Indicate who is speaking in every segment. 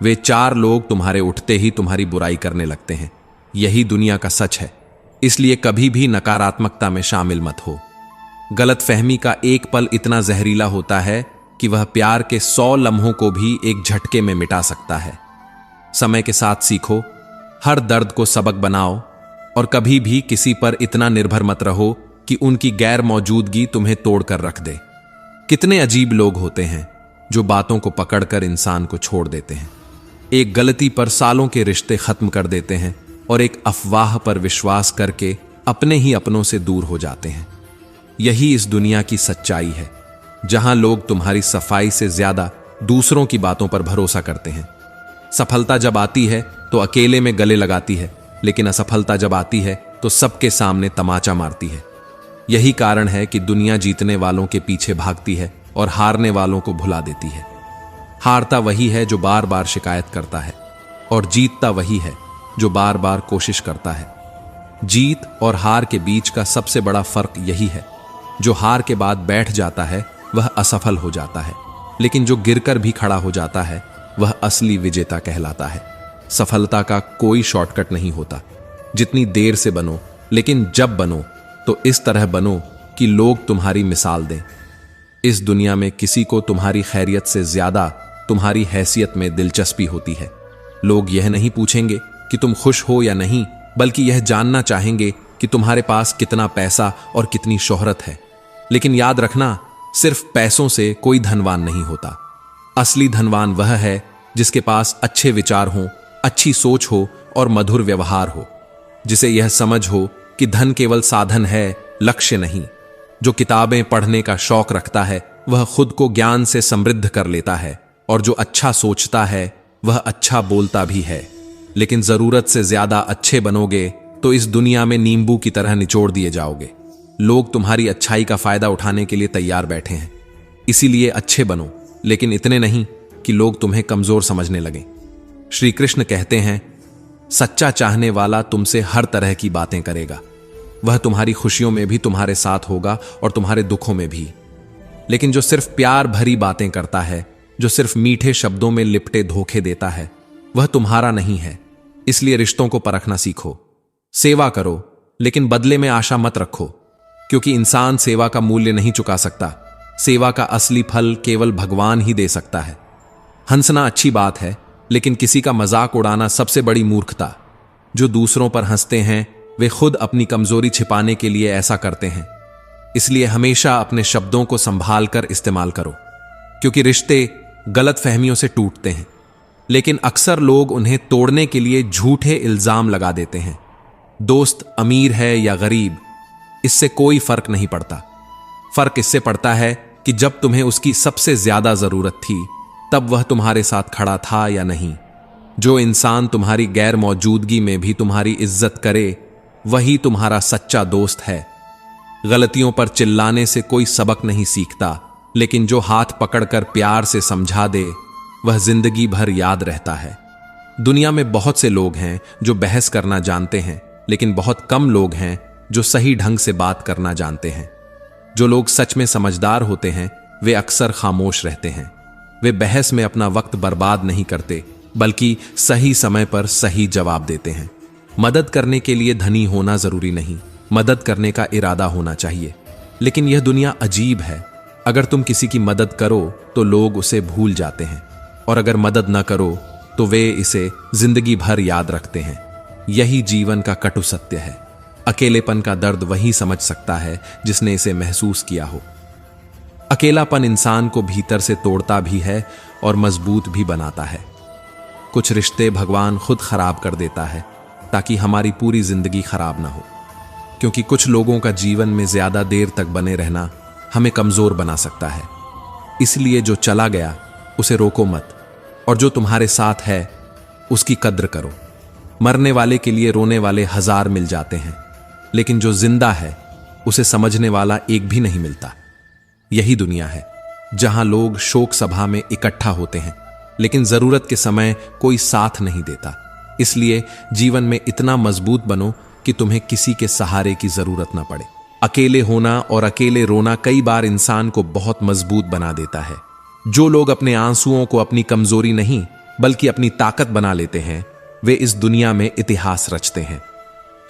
Speaker 1: वे 4 लोग तुम्हारे उठते ही तुम्हारी बुराई करने लगते हैं। यही दुनिया का सच है, इसलिए कभी भी नकारात्मकता में शामिल मत हो। गलतफहमी का एक पल इतना जहरीला होता है कि वह प्यार के 100 लम्हों को भी एक झटके में मिटा सकता है। समय के साथ सीखो, हर दर्द को सबक बनाओ और कभी भी किसी पर इतना निर्भर मत रहो कि उनकी गैर मौजूदगी तुम्हें तोड़कर रख दे। कितने अजीब लोग होते हैं जो बातों को पकड़कर इंसान को छोड़ देते हैं। एक गलती पर सालों के रिश्ते खत्म कर देते हैं और एक अफवाह पर विश्वास करके अपने ही अपनों से दूर हो जाते हैं। यही इस दुनिया की सच्चाई है, जहां लोग तुम्हारी सफाई से ज्यादा दूसरों की बातों पर भरोसा करते हैं। सफलता जब आती है तो अकेले में गले लगाती है, लेकिन असफलता जब आती है तो सबके सामने तमाचा मारती है। यही कारण है कि दुनिया जीतने वालों के पीछे भागती है और हारने वालों को भुला देती है। हारता वही है जो बार बार शिकायत करता है और जीतता वही है जो बार बार कोशिश करता है। जीत और हार के बीच का सबसे बड़ा फर्क यही है, जो हार के बाद बैठ जाता है वह असफल हो जाता है, लेकिन जो गिरकर भी खड़ा हो जाता है वह असली विजेता कहलाता है। सफलता का कोई शॉर्टकट नहीं होता। जितनी देर से बनो, लेकिन जब बनो तो इस तरह बनो कि लोग तुम्हारी मिसाल दें। इस दुनिया में किसी को तुम्हारी खैरियत से ज्यादा तुम्हारी हैसियत में दिलचस्पी होती है। लोग यह नहीं पूछेंगे कि तुम खुश हो या नहीं, बल्कि यह जानना चाहेंगे कि तुम्हारे पास कितना पैसा और कितनी शोहरत है। लेकिन याद रखना, सिर्फ पैसों से कोई धनवान नहीं होता। असली धनवान वह है जिसके पास अच्छे विचार हों, अच्छी सोच हो और मधुर व्यवहार हो, जिसे यह समझ हो कि धन केवल साधन है, लक्ष्य नहीं। जो किताबें पढ़ने का शौक रखता है वह खुद को ज्ञान से समृद्ध कर लेता है, और जो अच्छा सोचता है वह अच्छा बोलता भी है। लेकिन जरूरत से ज्यादा अच्छे बनोगे तो इस दुनिया में नींबू की तरह निचोड़ दिए जाओगे। लोग तुम्हारी अच्छाई का फायदा उठाने के लिए तैयार बैठे हैं, इसीलिए अच्छे बनो, लेकिन इतने नहीं कि लोग तुम्हें कमजोर समझने लगें। श्री कृष्ण कहते हैं, सच्चा चाहने वाला तुमसे हर तरह की बातें करेगा। वह तुम्हारी खुशियों में भी तुम्हारे साथ होगा और तुम्हारे दुखों में भी। लेकिन जो सिर्फ प्यार भरी बातें करता है, जो सिर्फ मीठे शब्दों में लिपटे धोखे देता है, वह तुम्हारा नहीं है। इसलिए रिश्तों को परखना सीखो। सेवा करो, लेकिन बदले में आशा मत रखो, क्योंकि इंसान सेवा का मूल्य नहीं चुका सकता। सेवा का असली फल केवल भगवान ही दे सकता है। हंसना अच्छी बात है, लेकिन किसी का मजाक उड़ाना सबसे बड़ी मूर्खता। जो दूसरों पर हंसते हैं वे खुद अपनी कमजोरी छिपाने के लिए ऐसा करते हैं। इसलिए हमेशा अपने शब्दों को संभाल कर इस्तेमाल करो, क्योंकि रिश्ते गलत फहमियों से टूटते हैं, लेकिन अक्सर लोग उन्हें तोड़ने के लिए झूठे इल्जाम लगा देते हैं। दोस्त अमीर है या गरीब, इससे कोई फर्क नहीं पड़ता। फर्क इससे पड़ता है कि जब तुम्हें उसकी सबसे ज्यादा जरूरत थी तब वह तुम्हारे साथ खड़ा था या नहीं। जो इंसान तुम्हारी गैर मौजूदगी में भी तुम्हारी इज्जत करे वही तुम्हारा सच्चा दोस्त है। गलतियों पर चिल्लाने से कोई सबक नहीं सीखता, लेकिन जो हाथ पकड़कर प्यार से समझा दे वह जिंदगी भर याद रहता है। दुनिया में बहुत से लोग हैं जो बहस करना जानते हैं, लेकिन बहुत कम लोग हैं जो सही ढंग से बात करना जानते हैं। जो लोग सच में समझदार होते हैं वे अक्सर खामोश रहते हैं। वे बहस में अपना वक्त बर्बाद नहीं करते, बल्कि सही समय पर सही जवाब देते हैं। मदद करने के लिए धनी होना जरूरी नहीं, मदद करने का इरादा होना चाहिए। लेकिन यह दुनिया अजीब है, अगर तुम किसी की मदद करो तो लोग उसे भूल जाते हैं, और अगर मदद न करो तो वे इसे जिंदगी भर याद रखते हैं। यही जीवन का कटु सत्य है। अकेलेपन का दर्द वही समझ सकता है जिसने इसे महसूस किया हो। अकेलापन इंसान को भीतर से तोड़ता भी है और मजबूत भी बनाता है। कुछ रिश्ते भगवान खुद खराब कर देता है ताकि हमारी पूरी जिंदगी खराब ना हो, क्योंकि कुछ लोगों का जीवन में ज्यादा देर तक बने रहना हमें कमजोर बना सकता है। इसलिए जो चला गया उसे रोको मत, और जो तुम्हारे साथ है उसकी कद्र करो। मरने वाले के लिए रोने वाले 1000 मिल जाते हैं, लेकिन जो जिंदा है उसे समझने वाला एक भी नहीं मिलता। यही दुनिया है जहां लोग शोक सभा में इकट्ठा होते हैं, लेकिन जरूरत के समय कोई साथ नहीं देता। इसलिए जीवन में इतना मजबूत बनो कि तुम्हें किसी के सहारे की जरूरत ना पड़े। अकेले होना और अकेले रोना कई बार इंसान को बहुत मजबूत बना देता है। जो लोग अपने आंसुओं को अपनी कमजोरी नहीं बल्कि अपनी ताकत बना लेते हैं, वे इस दुनिया में इतिहास रचते हैं।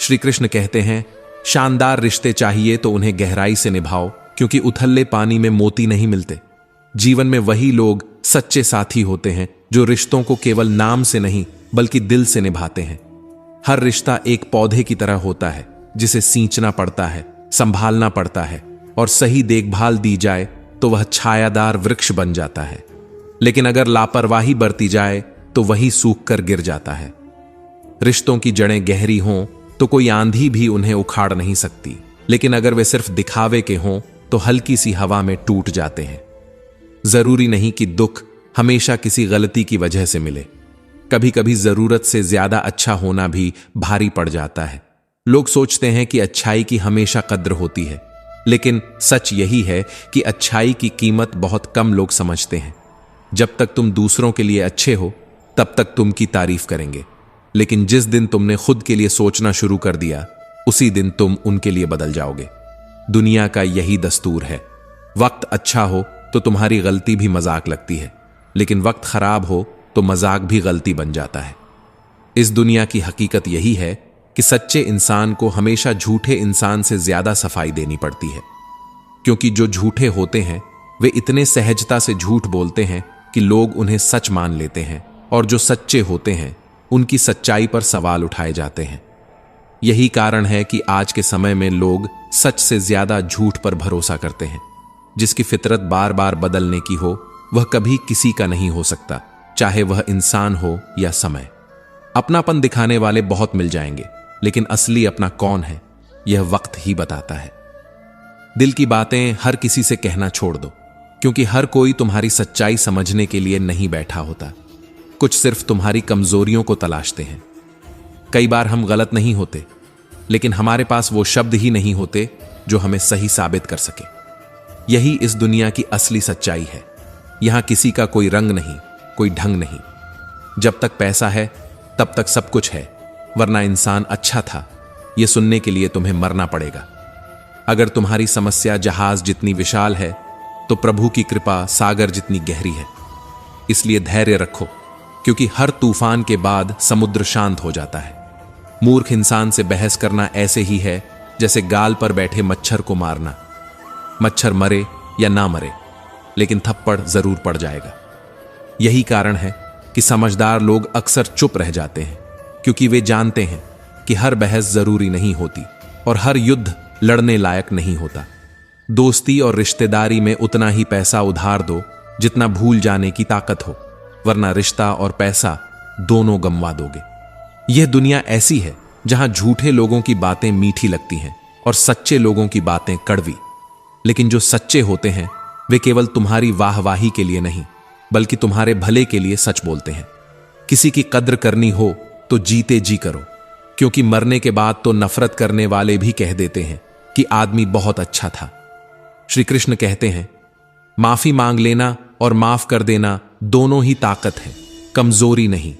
Speaker 1: श्री कृष्ण कहते हैं, शानदार रिश्ते चाहिए तो उन्हें गहराई से निभाओ, क्योंकि उथले पानी में मोती नहीं मिलते। जीवन में वही लोग सच्चे साथी होते हैं जो रिश्तों को केवल नाम से नहीं बल्कि दिल से निभाते हैं। हर रिश्ता एक पौधे की तरह होता है, जिसे सींचना पड़ता है, संभालना पड़ता है, और सही देखभाल दी जाए तो वह छायादार वृक्ष बन जाता है। लेकिन अगर लापरवाही बरती जाए तो वही सूख कर गिर जाता है। रिश्तों की जड़ें गहरी हों तो कोई आंधी भी उन्हें उखाड़ नहीं सकती, लेकिन अगर वे सिर्फ दिखावे के हों तो हल्की सी हवा में टूट जाते हैं। जरूरी नहीं कि दुख हमेशा किसी गलती की वजह से मिले। कभी कभी जरूरत से ज्यादा अच्छा होना भी भारी पड़ जाता है। लोग सोचते हैं कि अच्छाई की हमेशा कद्र होती है, लेकिन सच यही है कि अच्छाई की कीमत बहुत कम लोग समझते हैं। जब तक तुम दूसरों के लिए अच्छे हो तब तक तुम की तारीफ करेंगे, लेकिन जिस दिन तुमने खुद के लिए सोचना शुरू कर दिया, उसी दिन तुम उनके लिए बदल जाओगे। दुनिया का यही दस्तूर है। वक्त अच्छा हो तो तुम्हारी गलती भी मजाक लगती है, लेकिन वक्त खराब हो तो मजाक भी गलती बन जाता है। इस दुनिया की हकीकत यही है कि सच्चे इंसान को हमेशा झूठे इंसान से ज्यादा सफाई देनी पड़ती है, क्योंकि जो झूठे होते हैं वे इतने सहजता से झूठ बोलते हैं कि लोग उन्हें सच मान लेते हैं, और जो सच्चे होते हैं उनकी सच्चाई पर सवाल उठाए जाते हैं। यही कारण है कि आज के समय में लोग सच से ज्यादा झूठ पर भरोसा करते हैं। जिसकी फितरत बार बार बदलने की हो वह कभी किसी का नहीं हो सकता, चाहे वह इंसान हो या समय। अपनापन दिखाने वाले बहुत मिल जाएंगे, लेकिन असली अपना कौन है यह वक्त ही बताता है। दिल की बातें हर किसी से कहना छोड़ दो, क्योंकि हर कोई तुम्हारी सच्चाई समझने के लिए नहीं बैठा होता। कुछ सिर्फ तुम्हारी कमजोरियों को तलाशते हैं। कई बार हम गलत नहीं होते, लेकिन हमारे पास वो शब्द ही नहीं होते जो हमें सही साबित कर सके। यही इस दुनिया की असली सच्चाई है। यहां किसी का कोई रंग नहीं, कोई ढंग नहीं। जब तक पैसा है तब तक सब कुछ है, वरना इंसान अच्छा था यह सुनने के लिए तुम्हें मरना पड़ेगा। अगर तुम्हारी समस्या जहाज जितनी विशाल है तो प्रभु की कृपा सागर जितनी गहरी है। इसलिए धैर्य रखो, क्योंकि हर तूफान के बाद समुद्र शांत हो जाता है। मूर्ख इंसान से बहस करना ऐसे ही है जैसे गाल पर बैठे मच्छर को मारना। मच्छर मरे या ना मरे, लेकिन थप्पड़ जरूर पड़ जाएगा। यही कारण है कि समझदार लोग अक्सर चुप रह जाते हैं, क्योंकि वे जानते हैं कि हर बहस जरूरी नहीं होती और हर युद्ध लड़ने लायक नहीं होता। दोस्ती और रिश्तेदारी में उतना ही पैसा उधार दो जितना भूल जाने की ताकत हो, वरना रिश्ता और पैसा दोनों गंवा दोगे। यह दुनिया ऐसी है जहां झूठे लोगों की बातें मीठी लगती हैं और सच्चे लोगों की बातें कड़वी। लेकिन जो सच्चे होते हैं वे केवल तुम्हारी वाहवाही के लिए नहीं, बल्कि तुम्हारे भले के लिए सच बोलते हैं। किसी की कद्र करनी हो तो जीते जी करो, क्योंकि मरने के बाद तो नफरत करने वाले भी कह देते हैं कि आदमी बहुत अच्छा था। श्री कृष्ण कहते हैं, माफी मांग लेना और माफ कर देना दोनों ही ताकत है, कमजोरी नहीं।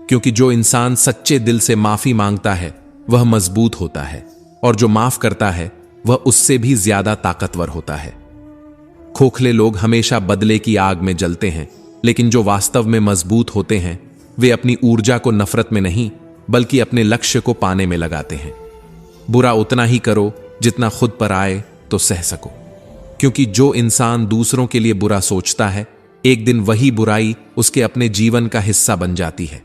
Speaker 1: क्योंकि जो इंसान सच्चे दिल से माफी मांगता है वह मजबूत होता है, और जो माफ करता है वह उससे भी ज्यादा ताकतवर होता है। खोखले लोग हमेशा बदले की आग में जलते हैं, लेकिन जो वास्तव में मजबूत होते हैं वे अपनी ऊर्जा को नफरत में नहीं बल्कि अपने लक्ष्य को पाने में लगाते हैं। बुरा उतना ही करो जितना खुद पर आए तो सह सको, क्योंकि जो इंसान दूसरों के लिए बुरा सोचता है एक दिन वही बुराई उसके अपने जीवन का हिस्सा बन जाती है।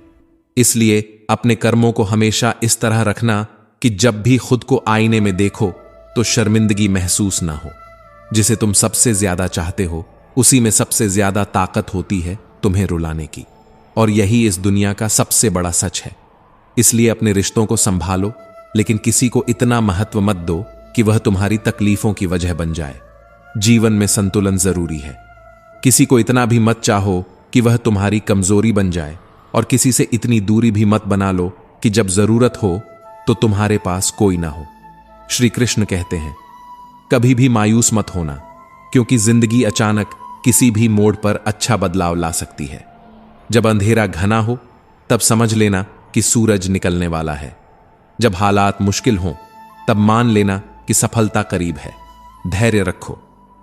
Speaker 1: इसलिए अपने कर्मों को हमेशा इस तरह रखना कि जब भी खुद को आईने में देखो तो शर्मिंदगी महसूस ना हो। जिसे तुम सबसे ज्यादा चाहते हो उसी में सबसे ज्यादा ताकत होती है तुम्हें रुलाने की, और यही इस दुनिया का सबसे बड़ा सच है। इसलिए अपने रिश्तों को संभालो, लेकिन किसी को इतना महत्व मत दो कि वह तुम्हारी तकलीफों की वजह बन जाए। जीवन में संतुलन जरूरी है। किसी को इतना भी मत चाहो कि वह तुम्हारी कमजोरी बन जाए, और किसी से इतनी दूरी भी मत बना लो कि जब जरूरत हो तो तुम्हारे पास कोई ना हो। श्री कृष्ण कहते हैं, कभी भी मायूस मत होना, क्योंकि जिंदगी अचानक किसी भी मोड़ पर अच्छा बदलाव ला सकती है। जब अंधेरा घना हो तब समझ लेना कि सूरज निकलने वाला है। जब हालात मुश्किल हों तब मान लेना कि सफलता करीब है। धैर्य रखो,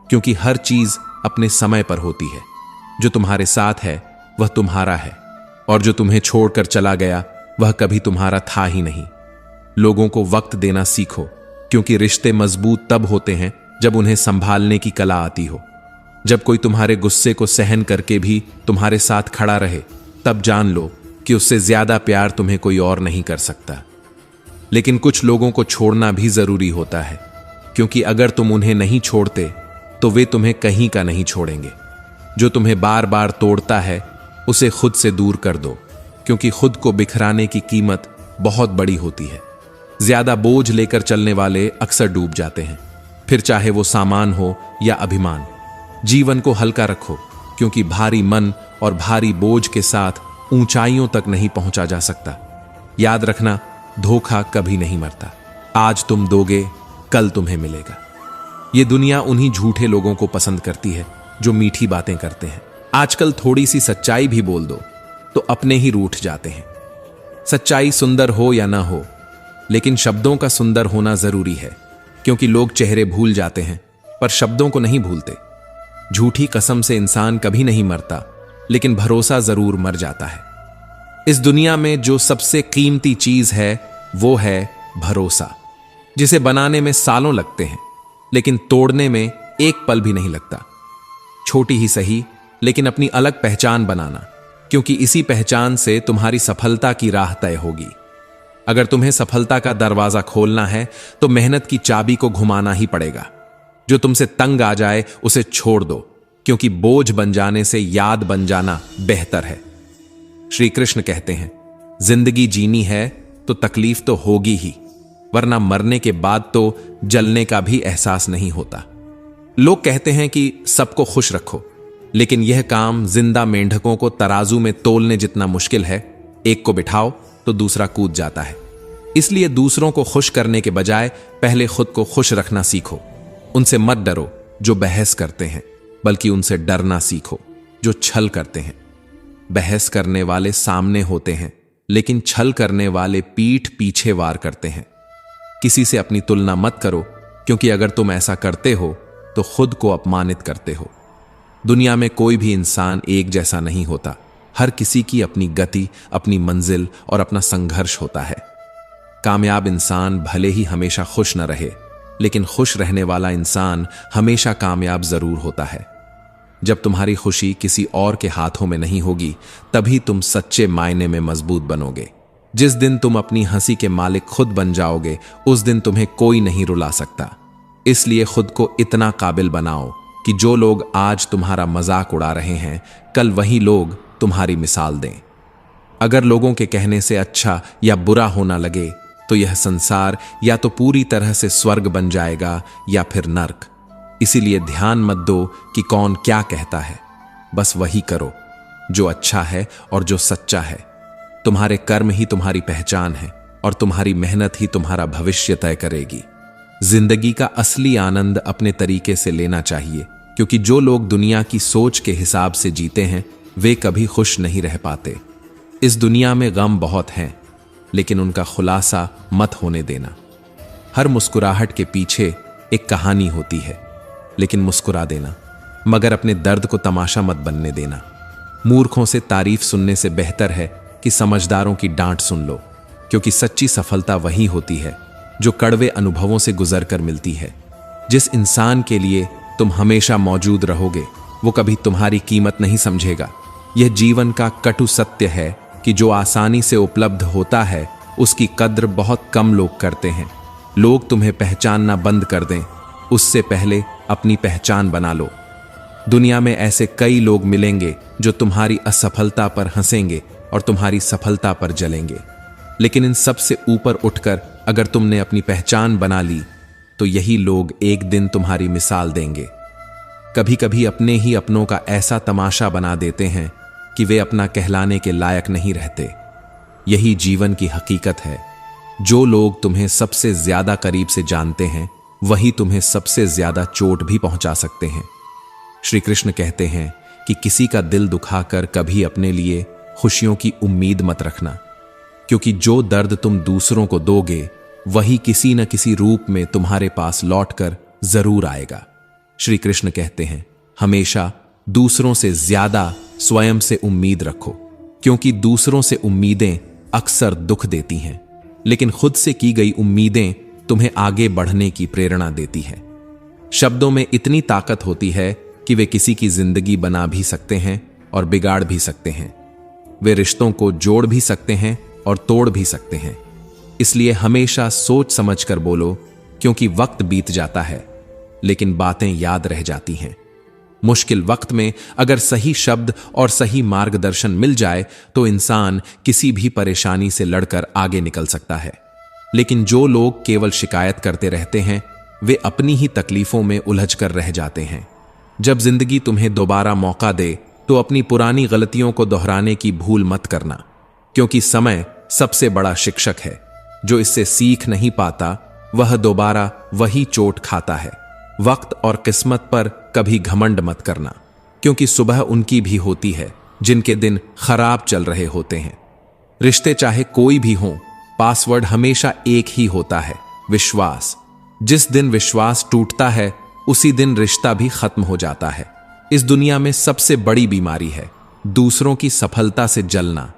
Speaker 1: क्योंकि हर चीज अपने समय पर होती है। जो तुम्हारे साथ है वह तुम्हारा है, और जो तुम्हें छोड़कर चला गया वह कभी तुम्हारा था ही नहीं। लोगों को वक्त देना सीखो, क्योंकि रिश्ते मजबूत तब होते हैं जब उन्हें संभालने की कला आती हो। जब कोई तुम्हारे गुस्से को सहन करके भी तुम्हारे साथ खड़ा रहे, तब जान लो कि उससे ज्यादा प्यार तुम्हें कोई और नहीं कर सकता। लेकिन कुछ लोगों को छोड़ना भी जरूरी होता है, क्योंकि अगर तुम उन्हें नहीं छोड़ते तो वे तुम्हें कहीं का नहीं छोड़ेंगे। जो तुम्हें बार बार तोड़ता है उसे खुद से दूर कर दो, क्योंकि खुद को बिखराने की कीमत बहुत बड़ी होती है। ज्यादा बोझ लेकर चलने वाले अक्सर डूब जाते हैं, फिर चाहे वो सामान हो या अभिमान। जीवन को हल्का रखो, क्योंकि भारी मन और भारी बोझ के साथ ऊंचाइयों तक नहीं पहुंचा जा सकता। याद रखना, धोखा कभी नहीं मरता। आज तुम दोगे, कल तुम्हें मिलेगा। ये दुनिया उन्हीं झूठे लोगों को पसंद करती है जो मीठी बातें करते हैं। आजकल थोड़ी सी सच्चाई भी बोल दो तो अपने ही रूठ जाते हैं। सच्चाई सुंदर हो या ना हो, लेकिन शब्दों का सुंदर होना जरूरी है, क्योंकि लोग चेहरे भूल जाते हैं पर शब्दों को नहीं भूलते। झूठी कसम से इंसान कभी नहीं मरता, लेकिन भरोसा जरूर मर जाता है। इस दुनिया में जो सबसे कीमती चीज है वो है भरोसा, जिसे बनाने में सालों लगते हैं लेकिन तोड़ने में एक पल भी नहीं लगता। छोटी ही सही, लेकिन अपनी अलग पहचान बनाना, क्योंकि इसी पहचान से तुम्हारी सफलता की राह तय होगी। अगर तुम्हें सफलता का दरवाजा खोलना है तो मेहनत की चाबी को घुमाना ही पड़ेगा। जो तुमसे तंग आ जाए उसे छोड़ दो, क्योंकि बोझ बन जाने से याद बन जाना बेहतर है। श्री कृष्ण कहते हैं, जिंदगी जीनी है तो तकलीफ तो होगी ही, वरना मरने के बाद तो जलने का भी एहसास नहीं होता। लोग कहते हैं कि सबको खुश रखो, लेकिन यह काम जिंदा मेंढकों को तराजू में तोलने जितना मुश्किल है। एक को बिठाओ तो दूसरा कूद जाता है। इसलिए दूसरों को खुश करने के बजाय पहले खुद को खुश रखना सीखो। उनसे मत डरो जो बहस करते हैं, बल्कि उनसे डरना सीखो जो छल करते हैं। बहस करने वाले सामने होते हैं, लेकिन छल करने वाले पीठ पीछे वार करते हैं। किसी से अपनी तुलना मत करो, क्योंकि अगर तुम ऐसा करते हो तो खुद को अपमानित करते हो। दुनिया में कोई भी इंसान एक जैसा नहीं होता। हर किसी की अपनी गति, अपनी मंजिल और अपना संघर्ष होता है। कामयाब इंसान भले ही हमेशा खुश न रहे, लेकिन खुश रहने वाला इंसान हमेशा कामयाब जरूर होता है। जब तुम्हारी खुशी किसी और के हाथों में नहीं होगी, तभी तुम सच्चे मायने में मजबूत बनोगे। जिस दिन तुम अपनी हंसी के मालिक खुद बन जाओगे, उस दिन तुम्हें कोई नहीं रुला सकता। इसलिए खुद को इतना काबिल बनाओ कि जो लोग आज तुम्हारा मजाक उड़ा रहे हैं, कल वही लोग तुम्हारी मिसाल दें। अगर लोगों के कहने से अच्छा या बुरा होना लगे, तो यह संसार या तो पूरी तरह से स्वर्ग बन जाएगा या फिर नर्क। इसीलिए ध्यान मत दो कि कौन क्या कहता है, बस वही करो जो अच्छा है और जो सच्चा है। तुम्हारे कर्म ही तुम्हारी पहचान है, और तुम्हारी मेहनत ही तुम्हारा भविष्य तय करेगी। जिंदगी का असली आनंद अपने तरीके से लेना चाहिए, क्योंकि जो लोग दुनिया की सोच के हिसाब से जीते हैं, वे कभी खुश नहीं रह पाते। इस दुनिया में गम बहुत हैं, लेकिन उनका खुलासा मत होने देना। हर मुस्कुराहट के पीछे एक कहानी होती है, लेकिन मुस्कुरा देना, मगर अपने दर्द को तमाशा मत बनने देना। मूर्खों से तारीफ सुनने से बेहतर है कि समझदारों की डांट सुन लो, क्योंकि सच्ची सफलता वही होती है जो कड़वे अनुभवों से गुजर कर मिलती है। जिस इंसान के लिए तुम हमेशा मौजूद रहोगे, वो कभी तुम्हारी कीमत नहीं समझेगा। यह जीवन का कटु सत्य है कि जो आसानी से उपलब्ध होता है, उसकी कद्र बहुत कम लोग करते हैं। लोग तुम्हें पहचानना बंद कर दें, उससे पहले अपनी पहचान बना लो। दुनिया में ऐसे कई लोग मिलेंगे जो तुम्हारी असफलता पर हंसेंगे और तुम्हारी सफलता पर जलेंगे, लेकिन इन सब से ऊपर उठकर अगर तुमने अपनी पहचान बना ली, तो यही लोग एक दिन तुम्हारी मिसाल देंगे। कभी कभी अपने ही अपनों का ऐसा तमाशा बना देते हैं कि वे अपना कहलाने के लायक नहीं रहते। यही जीवन की हकीकत है। जो लोग तुम्हें सबसे ज्यादा करीब से जानते हैं, वही तुम्हें सबसे ज्यादा चोट भी पहुंचा सकते हैं। श्री कृष्ण कहते हैं कि किसी का दिल दुखाकर कभी अपने लिए खुशियों की उम्मीद मत रखना, क्योंकि जो दर्द तुम दूसरों को दोगे, वही किसी न किसी रूप में तुम्हारे पास लौटकर जरूर आएगा। श्री कृष्ण कहते हैं, हमेशा दूसरों से ज्यादा स्वयं से उम्मीद रखो, क्योंकि दूसरों से उम्मीदें अक्सर दुख देती हैं, लेकिन खुद से की गई उम्मीदें तुम्हें आगे बढ़ने की प्रेरणा देती हैं। शब्दों में इतनी ताकत होती है कि वे किसी की जिंदगी बना भी सकते हैं और बिगाड़ भी सकते हैं। वे रिश्तों को जोड़ भी सकते हैं और तोड़ भी सकते हैं। इसलिए हमेशा सोच समझकर बोलो, क्योंकि वक्त बीत जाता है लेकिन बातें याद रह जाती हैं। मुश्किल वक्त में अगर सही शब्द और सही मार्गदर्शन मिल जाए तो इंसान किसी भी परेशानी से लड़कर आगे निकल सकता है। लेकिन जो लोग केवल शिकायत करते रहते हैं वे अपनी ही तकलीफों में उलझकर रह जाते हैं। जब जिंदगी तुम्हें दोबारा मौका दे तो अपनी पुरानी गलतियों को दोहराने की भूल मत करना, क्योंकि समय सबसे बड़ा शिक्षक है। जो इससे सीख नहीं पाता वह दोबारा वही चोट खाता है। वक्त और किस्मत पर कभी घमंड मत करना, क्योंकि सुबह उनकी भी होती है जिनके दिन खराब चल रहे होते हैं। रिश्ते चाहे कोई भी हो, पासवर्ड हमेशा एक ही होता है, विश्वास। जिस दिन विश्वास टूटता है उसी दिन रिश्ता भी खत्म हो जाता है। इस दुनिया में सबसे बड़ी बीमारी है दूसरों की सफलता से जलना।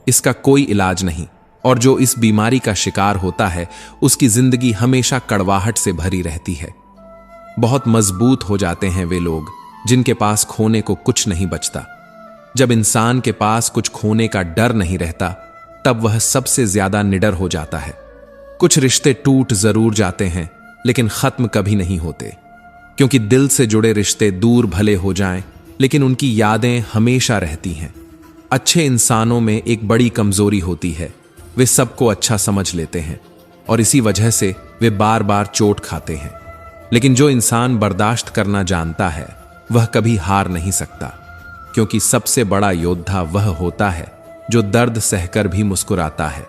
Speaker 1: इसका कोई इलाज नहीं, और जो इस बीमारी का शिकार होता है उसकी जिंदगी हमेशा कड़वाहट से भरी रहती है। बहुत मजबूत हो जाते हैं वे लोग जिनके पास खोने को कुछ नहीं बचता। जब इंसान के पास कुछ खोने का डर नहीं रहता तब वह सबसे ज्यादा निडर हो जाता है। कुछ रिश्ते टूट जरूर जाते हैं लेकिन खत्म कभी नहीं होते, क्योंकि दिल से जुड़े रिश्ते दूर भले हो जाएं लेकिन उनकी यादें हमेशा रहती हैं। अच्छे इंसानों में एक बड़ी कमजोरी होती है, वे सबको अच्छा समझ लेते हैं और इसी वजह से वे बार बार चोट खाते हैं। लेकिन जो इंसान बर्दाश्त करना जानता है वह कभी हार नहीं सकता, क्योंकि सबसे बड़ा योद्धा वह होता है जो दर्द सहकर भी मुस्कुराता है।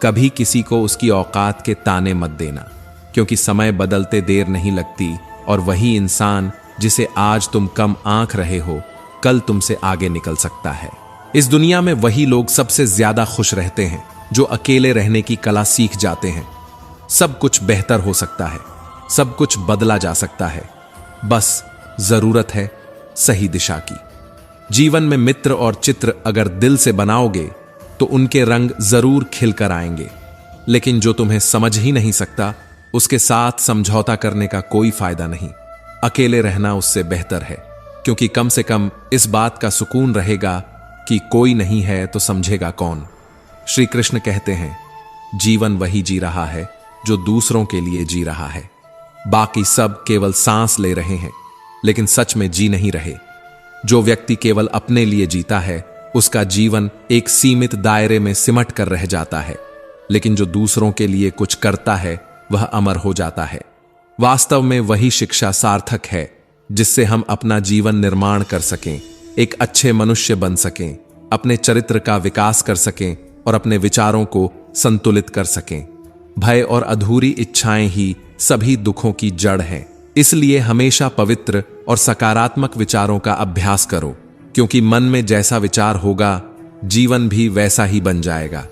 Speaker 1: कभी किसी को उसकी औकात के ताने मत देना, क्योंकि समय बदलते देर नहीं लगती और वही इंसान जिसे आज तुम कम आंक रहे हो कल तुमसे आगे निकल सकता है। इस दुनिया में वही लोग सबसे ज्यादा खुश रहते हैं जो अकेले रहने की कला सीख जाते हैं। सब कुछ बेहतर हो सकता है, सब कुछ बदला जा सकता है, बस जरूरत है सही दिशा की। जीवन में मित्र और चित्र अगर दिल से बनाओगे तो उनके रंग जरूर खिलकर आएंगे, लेकिन जो तुम्हें समझ ही नहीं सकता उसके साथ समझौता करने का कोई फायदा नहीं। अकेले रहना उससे बेहतर है, क्योंकि कम से कम इस बात का सुकून रहेगा कि कोई नहीं है तो समझेगा कौन। श्री कृष्ण कहते हैं, जीवन वही जी रहा है जो दूसरों के लिए जी रहा है। बाकी सब केवल सांस ले रहे हैं लेकिन सच में जी नहीं रहे। जो व्यक्ति केवल अपने लिए जीता है उसका जीवन एक सीमित दायरे में सिमट कर रह जाता है, लेकिन जो दूसरों के लिए कुछ करता है वह अमर हो जाता है। वास्तव में वही शिक्षा सार्थक है जिससे हम अपना जीवन निर्माण कर सकें, एक अच्छे मनुष्य बन सकें, अपने चरित्र का विकास कर सकें और अपने विचारों को संतुलित कर सकें। भय और अधूरी इच्छाएं ही सभी दुखों की जड़ हैं। इसलिए हमेशा पवित्र और सकारात्मक विचारों का अभ्यास करो, क्योंकि मन में जैसा विचार होगा जीवन भी वैसा ही बन जाएगा।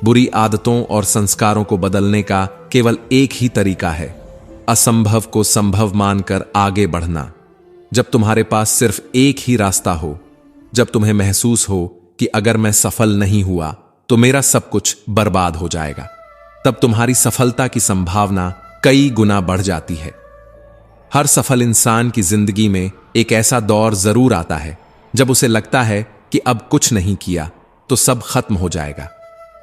Speaker 1: बुरी आदतों और संस्कारों को बदलने का केवल एक ही तरीका है, असंभव को संभव मानकर आगे बढ़ना। जब तुम्हारे पास सिर्फ एक ही रास्ता हो, जब तुम्हें महसूस हो कि अगर मैं सफल नहीं हुआ तो मेरा सब कुछ बर्बाद हो जाएगा, तब तुम्हारी सफलता की संभावना कई गुना बढ़ जाती है। हर सफल इंसान की जिंदगी में एक ऐसा दौर जरूर आता है जब उसे लगता है कि अब कुछ नहीं किया तो सब खत्म हो जाएगा,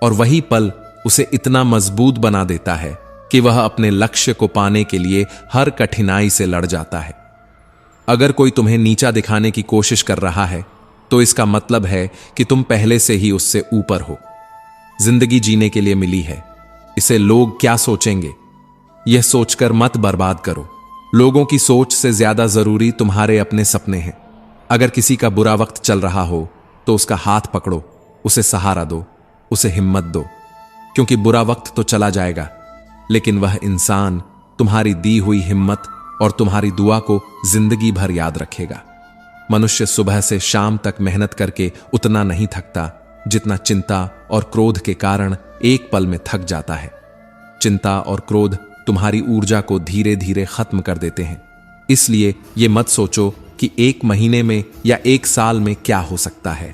Speaker 1: और वही पल उसे इतना मजबूत बना देता है कि वह अपने लक्ष्य को पाने के लिए हर कठिनाई से लड़ जाता है। अगर कोई तुम्हें नीचा दिखाने की कोशिश कर रहा है तो इसका मतलब है कि तुम पहले से ही उससे ऊपर हो। जिंदगी जीने के लिए मिली है, इसे लोग क्या सोचेंगे यह सोचकर मत बर्बाद करो। लोगों की सोच से ज्यादा जरूरी तुम्हारे अपने सपने हैं। अगर किसी का बुरा वक्त चल रहा हो तो उसका हाथ पकड़ो, उसे सहारा दो, उसे हिम्मत दो, क्योंकि बुरा वक्त तो चला जाएगा लेकिन वह इंसान तुम्हारी दी हुई हिम्मत और तुम्हारी दुआ को जिंदगी भर याद रखेगा। मनुष्य सुबह से शाम तक मेहनत करके उतना नहीं थकता जितना चिंता और क्रोध के कारण एक पल में थक जाता है। चिंता और क्रोध तुम्हारी ऊर्जा को धीरे धीरे खत्म कर देते हैं। इसलिए ये मत सोचो कि एक महीने में या एक साल में क्या हो सकता है।